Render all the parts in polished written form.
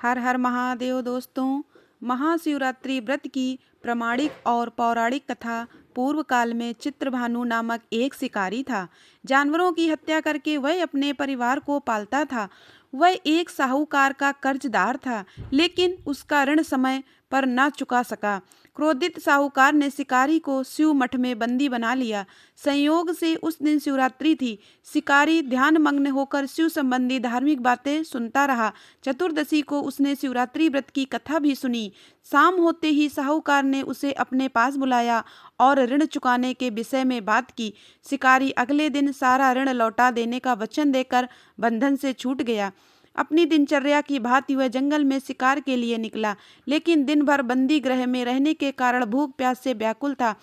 हर हर महादेव दोस्तों। महाशिवरात्रि व्रत की प्रमाणिक और पौराणिक कथा। पूर्व काल में चित्रभानु नामक एक शिकारी था। जानवरों की हत्या करके वह अपने परिवार को पालता था। वह एक साहूकार का कर्जदार था, लेकिन उसका ऋण समय पर न चुका सका। क्रोधित साहूकार ने शिकारी को शिव मठ में बंदी बना लिया। संयोग से उस दिन शिवरात्रि थी। शिकारी ध्यान मग्न होकर शिव संबंधी धार्मिक बातें सुनता रहा। चतुर्दशी को उसने शिवरात्रि व्रत की कथा भी सुनी। शाम होते ही साहूकार ने उसे अपने पास बुलाया और ऋण चुकाने के विषय में बात की। शिकारी अगले दिन सारा ऋण लौटा देने का वचन देकर बंधन से छूट गया। अपनी दिनचर्या की भांति वह जंगल में शिकार के लिए निकला, लेकिन दिन भर बंदी गृह में रहने के कारण भूख प्यास से व्याकुल था।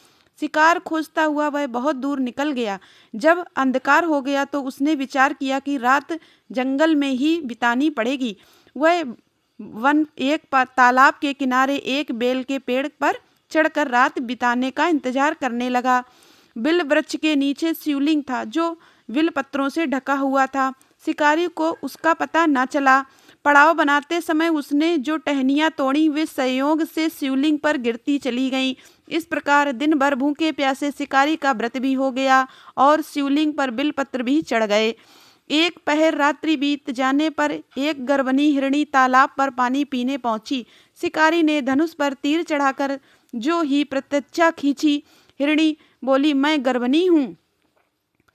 शिकार खोजता हुआ वह बहुत दूर निकल गया। जब अंधकार हो गया तो उसने विचार किया कि रात जंगल में ही बितानी पड़ेगी। वह तालाब के किनारे एक बेल के पेड़ पर चढ़कर रात बिताने का इंतजार करने लगा। बिल वृक्ष के नीचे शिवलिंग था, जो बिल पत्रों से ढका हुआ था। शिकारी को उसका पता न चला। पड़ाव बनाते समय उसने जो टहनियाँ तोड़ी वे संयोग से शिवलिंग पर गिरती चली गईं। इस प्रकार दिन भर भूखे प्यासे शिकारी का व्रत भी हो गया और शिवलिंग पर बिलपत्र भी चढ़ गए। एक पहर रात्रि बीत जाने पर एक गर्भनी हिरणी तालाब पर पानी पीने पहुंची। शिकारी ने धनुष पर तीर चढ़ाकर जो ही प्रत्यक्षा खींची। हिरणी बोली, मैं गर्भनी हूँ,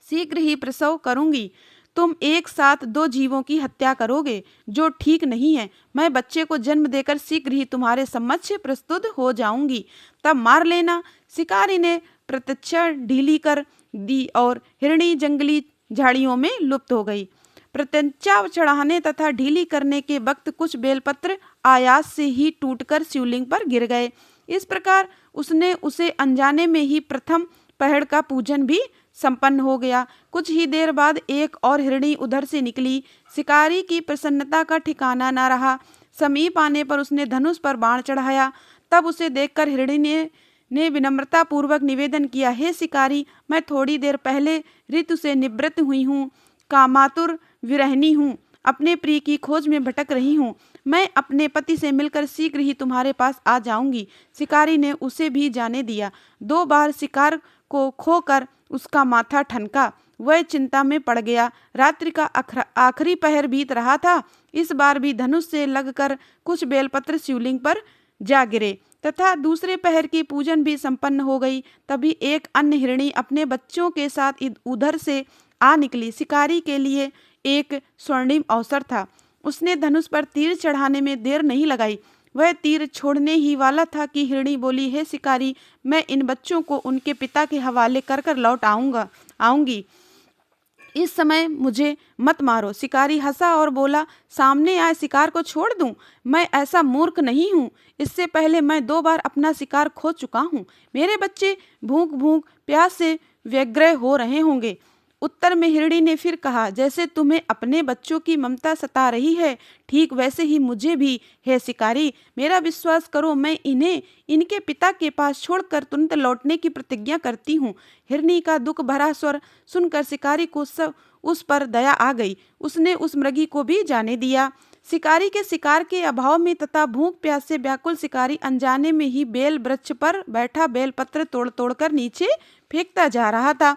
शीघ्र ही प्रसव करूंगी। तुम एक साथ दो जीवों की हत्या करोगे, जो ठीक नहीं है। मैं बच्चे को जन्म देकर शीघ्र ही तुम्हारे समक्ष प्रस्तुत हो जाऊंगी, तब मार लेना। शिकारी ने प्रत्यक्षा ढीली कर दी और हिरणी जंगली झाड़ियों में लुप्त हो गई। प्रत्यक्षा चढ़ाने तथा ढीली करने के वक्त कुछ बेलपत्र आयास से ही टूटकर शिवलिंग पर गिर गए। इस प्रकार उसने उसे अनजाने में ही प्रथम पहड़ का पूजन भी संपन्न हो गया। कुछ ही देर बाद एक और हिरणी उधर से निकली। शिकारी की प्रसन्नता का ठिकाना न रहा। समीप आने पर उसने धनुष पर बाण चढ़ाया। तब उसे देखकर हिरणी ने विनम्रता पूर्वक निवेदन किया, हे शिकारी, मैं थोड़ी देर पहले ऋतु से निवृत्त हुई हूँ, कामातुर विरहिणी हूँ, अपने प्रिय की खोज में भटक रही हूँ। मैं अपने पति से मिलकर शीघ्र ही तुम्हारे पास आ जाऊंगी। शिकारी ने उसे भी जाने दिया। 2 बार शिकार को खोकर उसका माथा ठनका। वह चिंता में पड़ गया। रात्रि का आखिरी पहर बीत रहा था। इस बार भी धनुष से लगकर कुछ बेलपत्र शिवलिंग पर जा गिरे तथा दूसरे पहर की पूजन भी संपन्न हो गई। तभी एक अन्य हिरणी अपने बच्चों के साथ उधर से आ निकली। शिकारी के लिए एक स्वर्णिम अवसर था। उसने धनुष पर तीर चढ़ाने में देर नहीं लगाई। वह तीर छोड़ने ही वाला था कि हिरणी बोली, हे शिकारी, मैं इन बच्चों को उनके पिता के हवाले कर कर लौट आऊंगी। इस समय मुझे मत मारो। शिकारी हंसा और बोला, सामने आए शिकार को छोड़ दूं? मैं ऐसा मूर्ख नहीं हूँ। इससे पहले मैं 2 बार अपना शिकार खो चुका हूँ। मेरे बच्चे भूख भूख प्यास से व्यग्र हो रहे होंगे। उत्तर में हिरणी ने फिर कहा, जैसे तुम्हें अपने बच्चों की ममता सता रही है, ठीक वैसे ही मुझे भी है शिकारी। मेरा विश्वास करो, मैं इन्हें इनके पिता के पास छोड़कर तुरंत लौटने की प्रतिज्ञा करती हूँ। हिरणी का दुख भरा स्वर सुनकर शिकारी को उस पर दया आ गई। उसने उस मृगी को भी जाने दिया। शिकारी के शिकार के अभाव में तथा भूख प्यास से व्याकुल शिकारी अनजाने में ही बेल वृक्ष पर बैठा बेलपत्र तोड़ तोड़कर नीचे फेंकता जा रहा था।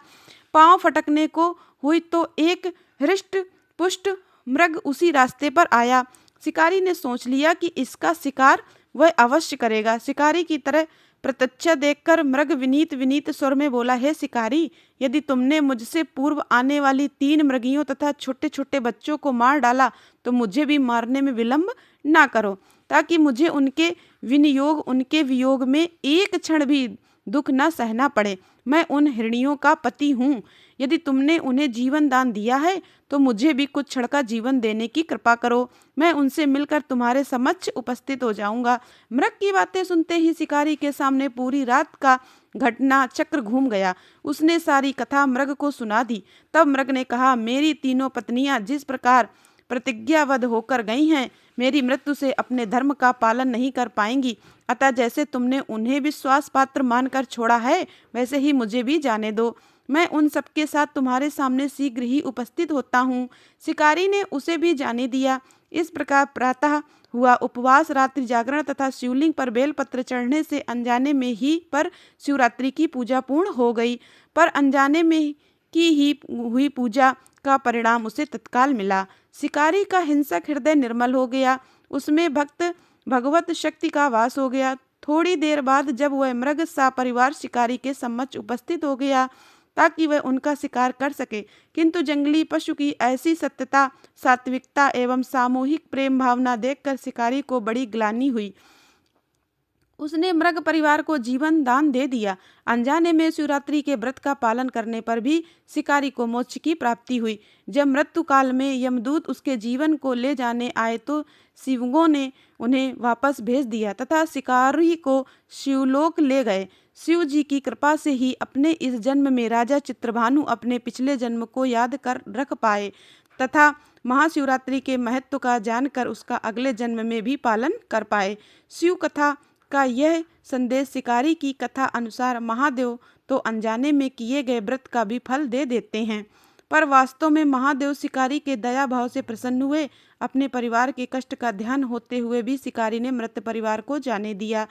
पांव फटकने को हुई तो एक हृष्ट पुष्ट मृग उसी रास्ते पर आया। शिकारी ने सोच लिया कि इसका शिकार वह अवश्य करेगा। शिकारी की तरह प्रत्यक्षा देखकर मृग विनीत विनीत स्वर में बोला, हे शिकारी, यदि तुमने मुझसे पूर्व आने वाली 3 मृगियों तथा छोटे छोटे बच्चों को मार डाला तो मुझे भी मारने में विलंब ना करो, ताकि मुझे उनके वियोग में एक क्षण भी दुख न सहना पड़े। मैं उन हिरणियों का पति हूँ। यदि तुमने उन्हें जीवन दान दिया है तो मुझे भी कुछ क्षण का जीवन देने की कृपा करो। मैं उनसे मिलकर तुम्हारे समक्ष उपस्थित हो जाऊंगा। मृग की बातें सुनते ही शिकारी के सामने पूरी रात का घटना चक्र घूम गया। उसने सारी कथा मृग को सुना दी। तब मृग ने कहा, मेरी तीनों पत्नियां जिस प्रकार प्रतिज्ञाबद्ध होकर गई हैं, मेरी मृत्यु से अपने धर्म का पालन नहीं कर पाएंगी। अतः जैसे तुमने उन्हें विश्वास पात्र मानकर छोड़ा है, वैसे ही मुझे भी जाने दो। मैं उन सबके साथ तुम्हारे सामने शीघ्र ही उपस्थित होता हूँ। शिकारी ने उसे भी जाने दिया। इस प्रकार प्रातः हुआ उपवास, रात्रि जागरण तथा शिवलिंग पर बेलपत्र चढ़ने से अनजाने में ही पर शिवरात्रि की पूजा पूर्ण हो गई। पर अनजाने में की ही हुई पूजा का परिणाम उसे तत्काल मिला। शिकारी का हिंसक हृदय निर्मल हो गया, उसमें भगवत शक्ति का वास हो गया। थोड़ी देर बाद जब वह मृग सा परिवार शिकारी के समक्ष उपस्थित हो गया ताकि वह उनका शिकार कर सके, किंतु जंगली पशु की ऐसी सत्यता, सात्विकता एवं सामूहिक प्रेम भावना देखकर शिकारी को बड़ी ग्लानि हुई। उसने मृग परिवार को जीवन दान दे दिया। अनजाने में शिवरात्रि के व्रत का पालन करने पर भी शिकारी को मोक्ष की प्राप्ति हुई। जब मृत्यु काल में यमदूत उसके जीवन को ले जाने आए तो शिवगों ने उन्हें वापस भेज दिया तथा शिकारी को शिवलोक ले गए। शिव जी की कृपा से ही अपने इस जन्म में राजा चित्रभानु अपने पिछले जन्म को याद कर रख पाए तथा महाशिवरात्रि के महत्व का जानकर उसका अगले जन्म में भी पालन कर पाए। शिव कथा का यह संदेश शिकारी की कथा अनुसार महादेव तो अनजाने में किए गए व्रत का भी फल दे देते हैं, पर वास्तव में महादेव शिकारी के दया भाव से प्रसन्न हुए। अपने परिवार के कष्ट का ध्यान होते हुए भी शिकारी ने मृत परिवार को जाने दिया।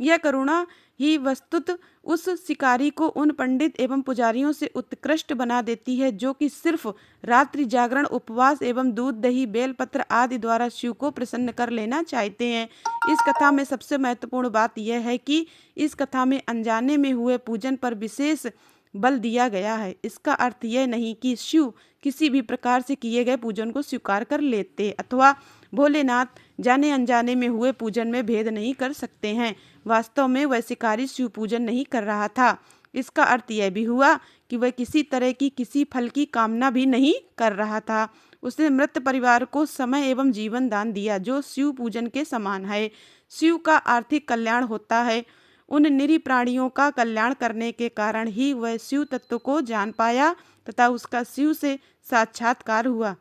यह करुणा ही वस्तुत उस शिकारी को उन पंडित एवं पुजारियों से उत्कृष्ट बना देती है जो कि सिर्फ रात्रि जागरण, उपवास एवं दूध, दही, बेलपत्र आदि द्वारा शिव को प्रसन्न कर लेना चाहते हैं। इस कथा में सबसे महत्वपूर्ण बात यह है कि इस कथा में अनजाने में हुए पूजन पर विशेष बल दिया गया है। इसका अर्थ यह नहीं कि शिव किसी भी प्रकार से किए गए पूजन को स्वीकार कर लेते अथवा भोलेनाथ जाने अनजाने में हुए पूजन में भेद नहीं कर सकते हैं। वास्तव में वह शिकारी शिव पूजन नहीं कर रहा था। इसका अर्थ यह भी हुआ कि वह किसी तरह की किसी फल की कामना भी नहीं कर रहा था। उसने मृत परिवार को समय एवं जीवन दान दिया जो शिव पूजन के समान है। शिव का आर्थिक कल्याण होता है। उन निरीह प्राणियों का कल्याण करने के कारण ही वह शिव तत्व को जान पाया तथा उसका शिव से साक्षात्कार हुआ।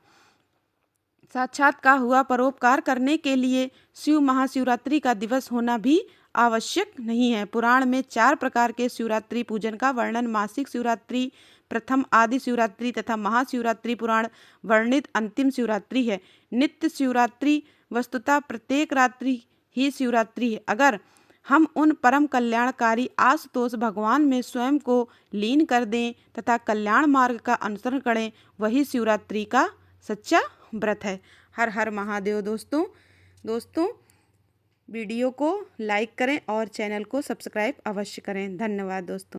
परोपकार करने के लिए शिव महाशिवरात्रि का दिवस होना भी आवश्यक नहीं है। पुराण में 4 प्रकार के शिवरात्रि पूजन का वर्णन मासिक शिवरात्रि, प्रथम आदि शिवरात्रि तथा महाशिवरात्रि पुराण वर्णित अंतिम शिवरात्रि है। नित्य शिवरात्रि वस्तुतः प्रत्येक रात्रि ही शिवरात्रि है। अगर हम उन परम कल्याणकारी आशुतोष भगवान में स्वयं को लीन कर दें तथा कल्याण मार्ग का अनुसरण करें, वही शिवरात्रि का सच्चा व्रत है। हर हर महादेव। दोस्तों वीडियो को लाइक करें और चैनल को सब्सक्राइब अवश्य करें। धन्यवाद दोस्तों।